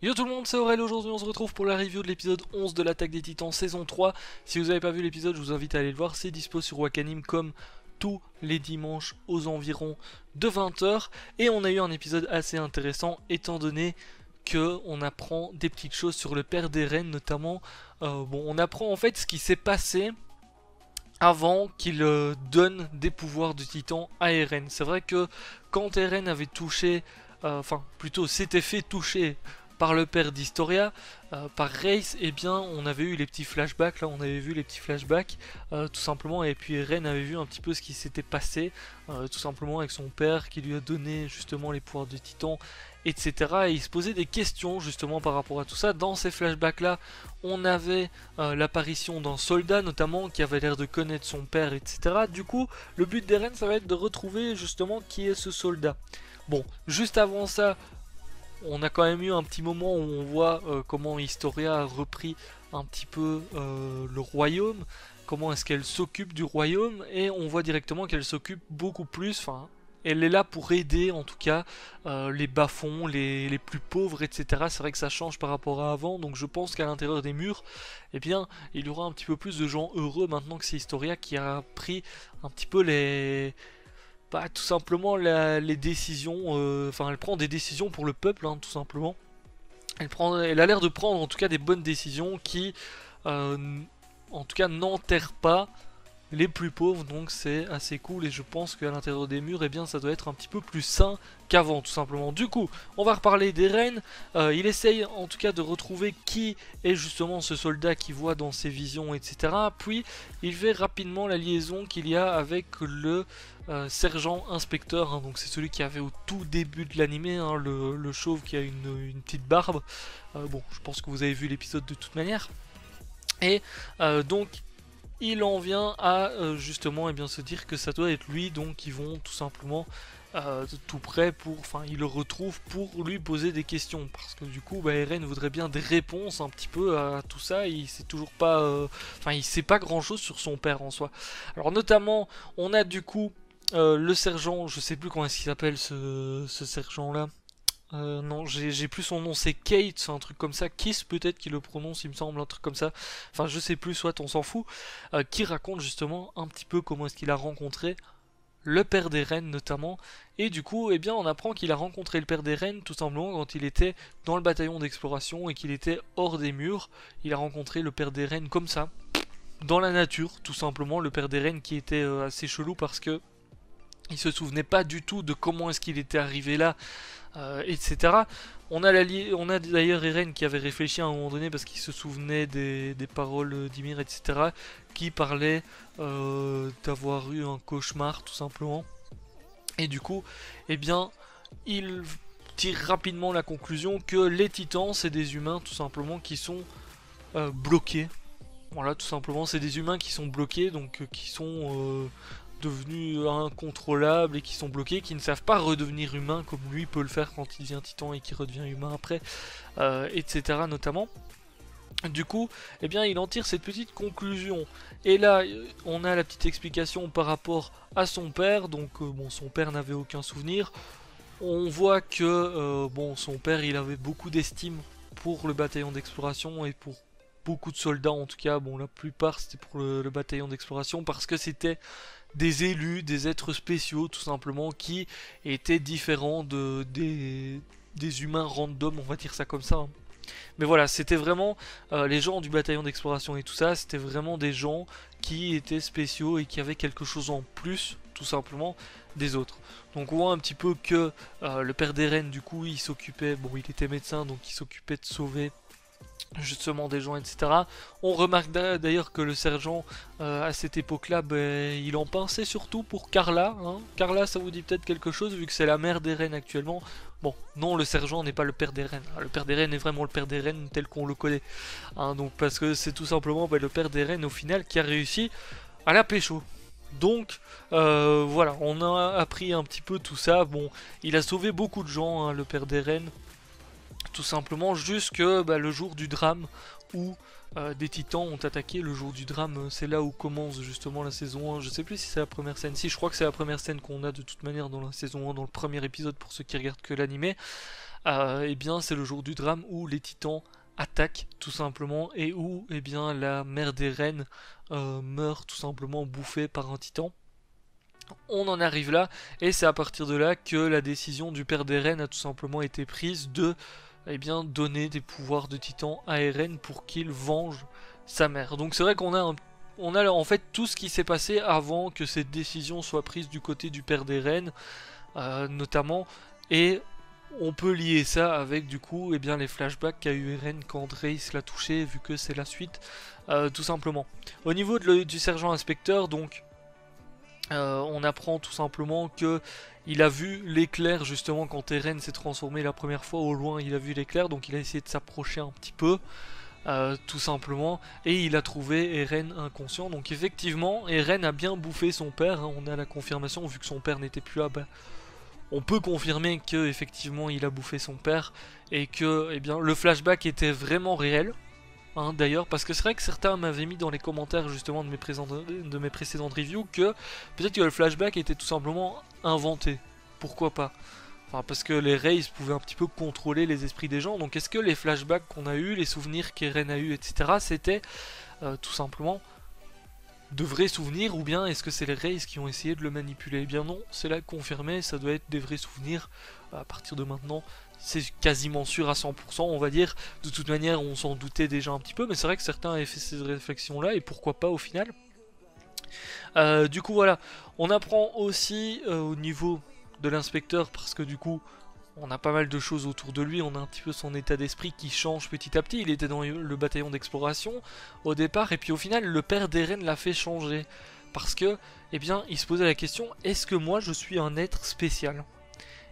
Yo tout le monde, c'est Aurel, aujourd'hui on se retrouve pour la review de l'épisode 11 de l'Attaque des Titans saison 3. Si vous n'avez pas vu l'épisode, je vous invite à aller le voir, c'est dispo sur Wakanim comme tous les dimanches aux environs de 20 h. Et on a eu un épisode assez intéressant étant donné que on apprend des petites choses sur le père d'Eren notamment. On apprend en fait ce qui s'est passé avant qu'il donne des pouvoirs de titan à Eren. C'est vrai que quand Eren avait touché, enfin plutôt s'était fait toucher par le père d'Historia, par Reiss, eh bien on avait eu les petits flashbacks, là on avait vu les petits flashbacks tout simplement, et puis Eren avait vu un petit peu ce qui s'était passé tout simplement avec son père qui lui a donné justement les pouvoirs de titan, etc. Et il se posait des questions justement par rapport à tout ça. Dans ces flashbacks là on avait l'apparition d'un soldat notamment qui avait l'air de connaître son père, etc. Du coup le but d'Eren ça va être de retrouver justement qui est ce soldat. Bon, juste avant ça, on a quand même eu un petit moment où on voit comment Historia a repris un petit peu le royaume, comment est-ce qu'elle s'occupe du royaume, et on voit directement qu'elle s'occupe beaucoup plus, enfin, elle est là pour aider en tout cas les bas-fonds, les plus pauvres, etc. C'est vrai que ça change par rapport à avant, donc je pense qu'à l'intérieur des murs, eh bien, il y aura un petit peu plus de gens heureux maintenant que c'est Historia qui a pris un petit peu tout simplement les décisions, enfin elle prend des décisions pour le peuple, hein, tout simplement. Elle a l'air de prendre en tout cas des bonnes décisions qui, en tout cas, n'enterrent pas les plus pauvres, donc c'est assez cool et je pense qu'à l'intérieur des murs, eh bien, ça doit être un petit peu plus sain qu'avant, tout simplement. Du coup, on va reparler d'Eren. Il essaye en tout cas de retrouver qui est justement ce soldat qu'il voit dans ses visions, etc. Puis, il fait rapidement la liaison qu'il y a avec le sergent inspecteur, hein, donc c'est celui qui avait au tout début de l'animé, hein, le chauve qui a une petite barbe. Bon, je pense que vous avez vu l'épisode de toute manière. Et donc il en vient à justement eh bien, se dire que ça doit être lui, donc ils vont tout simplement tout prêt pour, enfin il le retrouve pour lui poser des questions, parce que du coup Eren voudrait bien des réponses un petit peu à tout ça, il sait toujours pas, enfin il sait pas grand chose sur son père en soi. Alors notamment on a du coup le sergent, je sais plus comment est-ce qu'il s'appelle ce sergent là. Non, j'ai plus son nom, c'est Kate, un truc comme ça. Kiss peut-être qui le prononce, il me semble, un truc comme ça. Enfin, je sais plus, soit on s'en fout. Qui raconte justement un petit peu comment est-ce qu'il a rencontré le père d'Eren notamment. Et du coup, eh bien, on apprend qu'il a rencontré le père d'Eren tout simplement quand il était dans le bataillon d'exploration et qu'il était hors des murs. Il a rencontré le père d'Eren comme ça, dans la nature, tout simplement. Le père d'Eren qui était assez chelou parce que il se souvenait pas du tout de comment est-ce qu'il était arrivé là, etc. On a d'ailleurs Eren qui avait réfléchi à un moment donné parce qu'il se souvenait des paroles d'Ymir, etc. Qui parlait d'avoir eu un cauchemar tout simplement. Et du coup, eh bien, il tire rapidement la conclusion que les titans, c'est des humains tout simplement qui sont bloqués. Voilà, tout simplement, c'est des humains qui sont bloqués, donc qui sont devenus incontrôlables et qui sont bloqués, qui ne savent pas redevenir humains comme lui peut le faire quand il devient titan et qui redevient humain après, etc. notamment. Du coup, eh bien, il en tire cette petite conclusion. Et là, on a la petite explication par rapport à son père. Donc, bon, son père n'avait aucun souvenir. On voit que, bon, son père, il avait beaucoup d'estime pour le bataillon d'exploration et pour beaucoup de soldats en tout cas. Bon, la plupart c'était pour le bataillon d'exploration parce que c'était des élus, des êtres spéciaux tout simplement qui étaient différents des humains random, on va dire ça comme ça, hein. Mais voilà, c'était vraiment les gens du bataillon d'exploration et tout ça, c'était vraiment des gens qui étaient spéciaux et qui avaient quelque chose en plus tout simplement des autres. Donc on voit un petit peu que le père d'Eren du coup il s'occupait, bon il était médecin donc il s'occupait de sauver justement des gens, etc. On remarque d'ailleurs que le sergent à cette époque-là, il en pinçait surtout pour Carla, hein. Carla, ça vous dit peut-être quelque chose vu que c'est la mère d'Eren actuellement. Bon, non, le sergent n'est pas le père d'Eren. Le père d'Eren est vraiment le père d'Eren tel qu'on le connaît, hein, donc parce que c'est tout simplement le père d'Eren au final qui a réussi à la pécho. Donc voilà, on a appris un petit peu tout ça. Bon, il a sauvé beaucoup de gens, hein, le père d'Eren, tout simplement jusque le jour du drame où des titans ont attaqué. Le jour du drame, c'est là où commence justement la saison 1. Je sais plus si c'est la première scène. Si, je crois que c'est la première scène qu'on a de toute manière dans la saison 1, dans le premier épisode pour ceux qui regardent que l'animé. eh bien c'est le jour du drame où les titans attaquent tout simplement et où eh bien la mère des reines meurt tout simplement bouffée par un titan. On en arrive là et c'est à partir de là que la décision du père d'Eren a tout simplement été prise de eh bien, donner des pouvoirs de titan à Eren pour qu'il venge sa mère. Donc c'est vrai qu'on a, on a en fait tout ce qui s'est passé avant que cette décision soit prise du côté du père d'Eren notamment, et on peut lier ça avec du coup eh bien, les flashbacks qu'a eu Eren quand Drace l'a touché, vu que c'est la suite tout simplement. Au niveau du sergent inspecteur, donc on apprend tout simplement que il a vu l'éclair justement quand Eren s'est transformé la première fois. Au loin il a vu l'éclair, donc il a essayé de s'approcher un petit peu tout simplement, et il a trouvé Eren inconscient. Donc effectivement Eren a bien bouffé son père, hein. On a la confirmation, vu que son père n'était plus là, bah, on peut confirmer que effectivement il a bouffé son père et que eh bien, le flashback était vraiment réel. Hein, d'ailleurs, parce que c'est vrai que certains m'avaient mis dans les commentaires justement de mes précédentes reviews que peut-être que le flashback était tout simplement inventé. Pourquoi pas? Enfin, parce que les Rays pouvaient un petit peu contrôler les esprits des gens. Donc est-ce que les flashbacks qu'on a eu, les souvenirs qu'Eren a eu, etc., c'était tout simplement de vrais souvenirs, ou bien est-ce que c'est les Rays qui ont essayé de le manipuler? Eh bien non, c'est là confirmé, ça doit être des vrais souvenirs à partir de maintenant. C'est quasiment sûr à 100%, on va dire. De toute manière, on s'en doutait déjà un petit peu, mais c'est vrai que certains avaient fait ces réflexions-là, et pourquoi pas au final. Du coup, voilà. On apprend aussi au niveau de l'inspecteur, parce que du coup, on a pas mal de choses autour de lui, on a un petit peu son état d'esprit qui change petit à petit. Il était dans le bataillon d'exploration au départ, et puis au final, le père d'Eren l'a fait changer. Parce que, eh bien, il se posait la question, est-ce que moi je suis un être spécial ?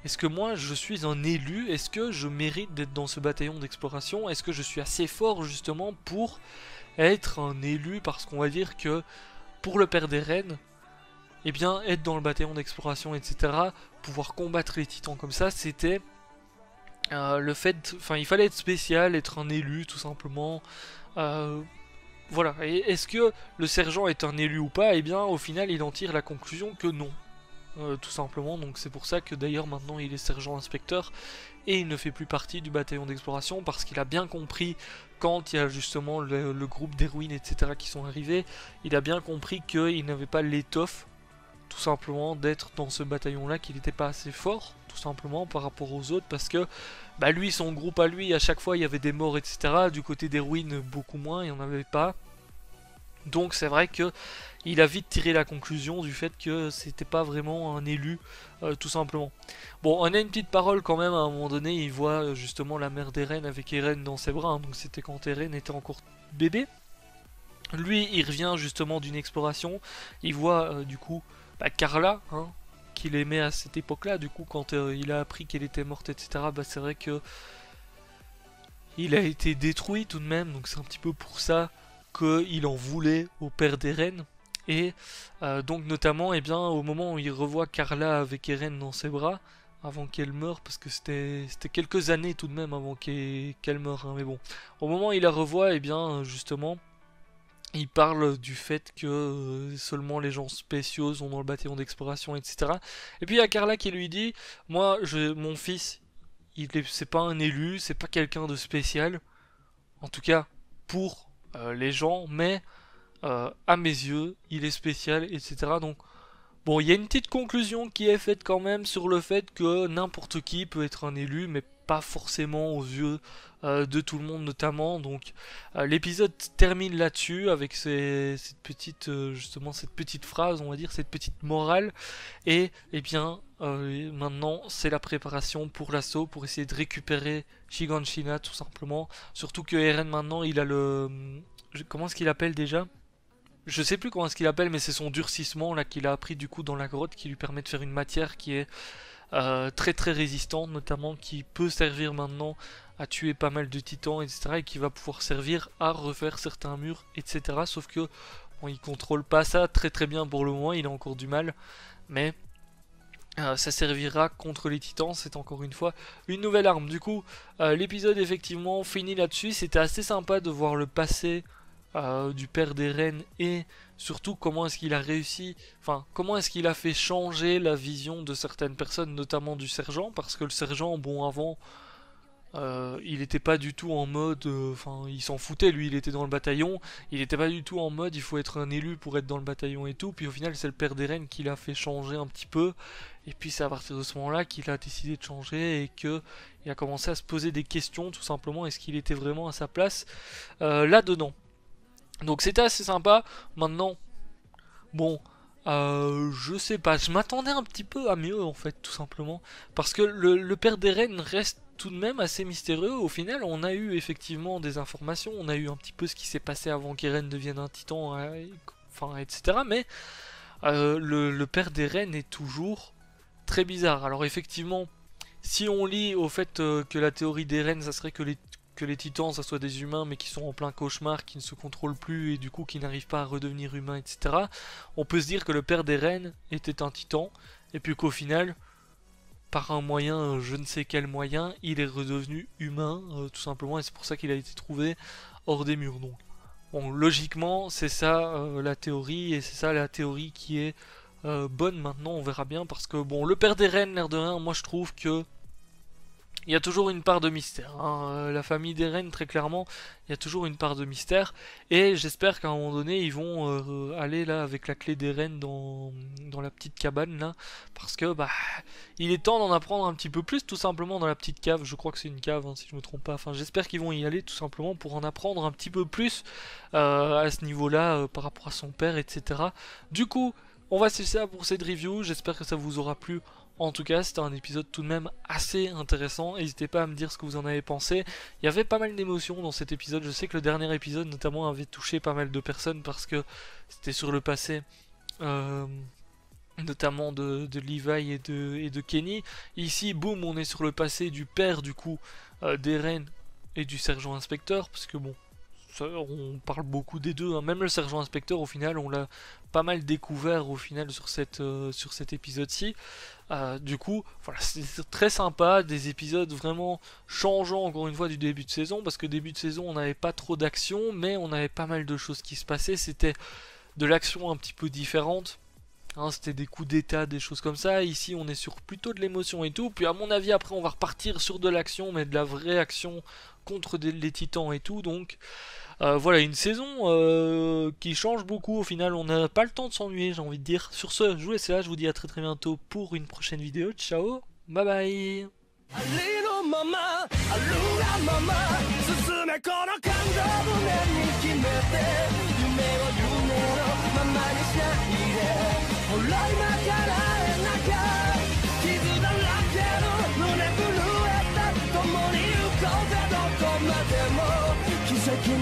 Est-ce que moi je suis un élu? Est-ce que je mérite d'être dans ce bataillon d'exploration? Est-ce que je suis assez fort justement pour être un élu? Parce qu'on va dire que pour le père d'Eren, eh bien être dans le bataillon d'exploration, etc., pouvoir combattre les titans comme ça, c'était le fait... Enfin, il fallait être spécial, être un élu tout simplement. Voilà. Et est-ce que le sergent est un élu ou pas? Eh bien au final il en tire la conclusion que non. Tout simplement, donc c'est pour ça que d'ailleurs maintenant il est sergent inspecteur et il ne fait plus partie du bataillon d'exploration, parce qu'il a bien compris, quand il y a justement le groupe d'héroïnes etc qui sont arrivés, il a bien compris qu'il n'avait pas l'étoffe tout simplement d'être dans ce bataillon là, qu'il n'était pas assez fort tout simplement par rapport aux autres, parce que bah, lui, son groupe à lui, à chaque fois il y avait des morts etc, du côté d'héroïnes beaucoup moins, il n'y en avait pas. Donc c'est vrai que il a vite tiré la conclusion du fait que c'était pas vraiment un élu, tout simplement. Bon, on a une petite parole quand même, à un moment donné, il voit justement la mère d'Eren avec Eren dans ses bras, hein, donc c'était quand Eren était encore bébé. Lui, il revient justement d'une exploration, il voit du coup bah, Carla, hein, qu'il aimait à cette époque-là, du coup quand il a appris qu'elle était morte, etc., bah, c'est vrai que il a été détruit tout de même, donc c'est un petit peu pour ça qu'il en voulait au père d'Eren. Et donc notamment, eh bien, au moment où il revoit Carla avec Eren dans ses bras, avant qu'elle meure, parce que c'était quelques années tout de même avant qu'elle meure, hein, mais bon. Au moment où il la revoit, eh bien, justement, il parle du fait que seulement les gens spéciaux sont dans le bataillon d'exploration, etc. Et puis il y a Carla qui lui dit, moi, mon fils, c'est pas un élu, c'est pas quelqu'un de spécial, en tout cas pour les gens, mais à mes yeux, il est spécial, etc. Donc, bon, il y a une petite conclusion qui est faite quand même sur le fait que n'importe qui peut être un élu, mais pas forcément aux yeux de tout le monde notamment. Donc, l'épisode termine là-dessus avec cette petite, justement, cette petite phrase, on va dire, cette petite morale. Et, eh bien, maintenant, c'est la préparation pour l'assaut, pour essayer de récupérer Shiganshina, tout simplement. Surtout que Eren, maintenant, il a le... Comment est-ce qu'il appelle déjà? Je sais plus comment est-ce qu'il appelle, mais c'est son durcissement là qu'il a appris du coup dans la grotte, qui lui permet de faire une matière qui est très très résistante, notamment qui peut servir maintenant à tuer pas mal de titans, etc. et qui va pouvoir servir à refaire certains murs, etc. Sauf que bon, il contrôle pas ça très très bien pour le moment, il a encore du mal, mais ça servira contre les titans, c'est encore une fois une nouvelle arme. Du coup, l'épisode effectivement finit là-dessus. C'était assez sympa de voir le passé du père d'Eren, et surtout comment est-ce qu'il a réussi, enfin comment est-ce qu'il a fait changer la vision de certaines personnes, notamment du sergent, parce que le sergent, bon, avant Il n'était pas du tout en mode, enfin, il s'en foutait, lui, il était dans le bataillon. Il n'était pas du tout en mode, il faut être un élu pour être dans le bataillon et tout. Puis au final, c'est le père d'Eren qui l'a fait changer un petit peu. Et puis c'est à partir de ce moment-là qu'il a décidé de changer et que il a commencé à se poser des questions, tout simplement. Est-ce qu'il était vraiment à sa place là-dedans? Donc c'était assez sympa. Maintenant, bon, je sais pas, je m'attendais un petit peu à mieux en fait, tout simplement. Parce que le père d'Eren reste tout de même assez mystérieux. Au final, on a eu effectivement des informations, on a eu un petit peu ce qui s'est passé avant qu'Eren devienne un titan, enfin, etc. Mais le père d'Eren est toujours très bizarre. Alors effectivement, si on lit au fait que la théorie d'Eren, ça serait que les titans, ça soit des humains, mais qui sont en plein cauchemar, qui ne se contrôlent plus et du coup qui n'arrivent pas à redevenir humains, etc. On peut se dire que le père d'Eren était un titan, et puis qu'au final, par un moyen, je ne sais quel moyen, il est redevenu humain, tout simplement, et c'est pour ça qu'il a été trouvé hors des murs. Donc, bon, logiquement, c'est ça la théorie, et c'est ça la théorie qui est bonne. Maintenant, on verra bien, parce que bon, le père d'Eren, l'air de rien, moi je trouve que il y a toujours une part de mystère, hein. La famille d'Eren, très clairement, il y a toujours une part de mystère. Et j'espère qu'à un moment donné, ils vont aller là avec la clé d'Eren dans la petite cabane là. Parce que bah il est temps d'en apprendre un petit peu plus, tout simplement, dans la petite cave. Je crois que c'est une cave, hein, si je me trompe pas. Enfin, j'espère qu'ils vont y aller tout simplement pour en apprendre un petit peu plus à ce niveau-là par rapport à son père, etc. Du coup, on va se laisser ça pour cette review. J'espère que ça vous aura plu. En tout cas, c'était un épisode tout de même assez intéressant. N'hésitez pas à me dire ce que vous en avez pensé. Il y avait pas mal d'émotions dans cet épisode. Je sais que le dernier épisode, notamment, avait touché pas mal de personnes parce que c'était sur le passé, notamment de Levi et de Kenny. Ici, boum, on est sur le passé du père, du coup, d'Eren et du sergent inspecteur. Parce que bon, ça, on parle beaucoup des deux, hein. Même le sergent inspecteur, au final, on l'a pas mal découvert au final sur cet épisode-ci. Du coup, voilà, c'est très sympa, des épisodes vraiment changeants encore une fois du début de saison, parce que début de saison on n'avait pas trop d'action, mais on avait pas mal de choses qui se passaient, c'était de l'action un petit peu différente. Hein, c'était des coups d'état, des choses comme ça. Ici, on est sur plutôt de l'émotion et tout. Puis, à mon avis, après, on va repartir sur de l'action, mais de la vraie action contre les titans et tout. Donc, voilà, une saison qui change beaucoup. Au final, on n'a pas le temps de s'ennuyer, j'ai envie de dire. Sur ce, je vous laisse là. Je vous dis à très très bientôt pour une prochaine vidéo. Ciao, bye bye. 奇跡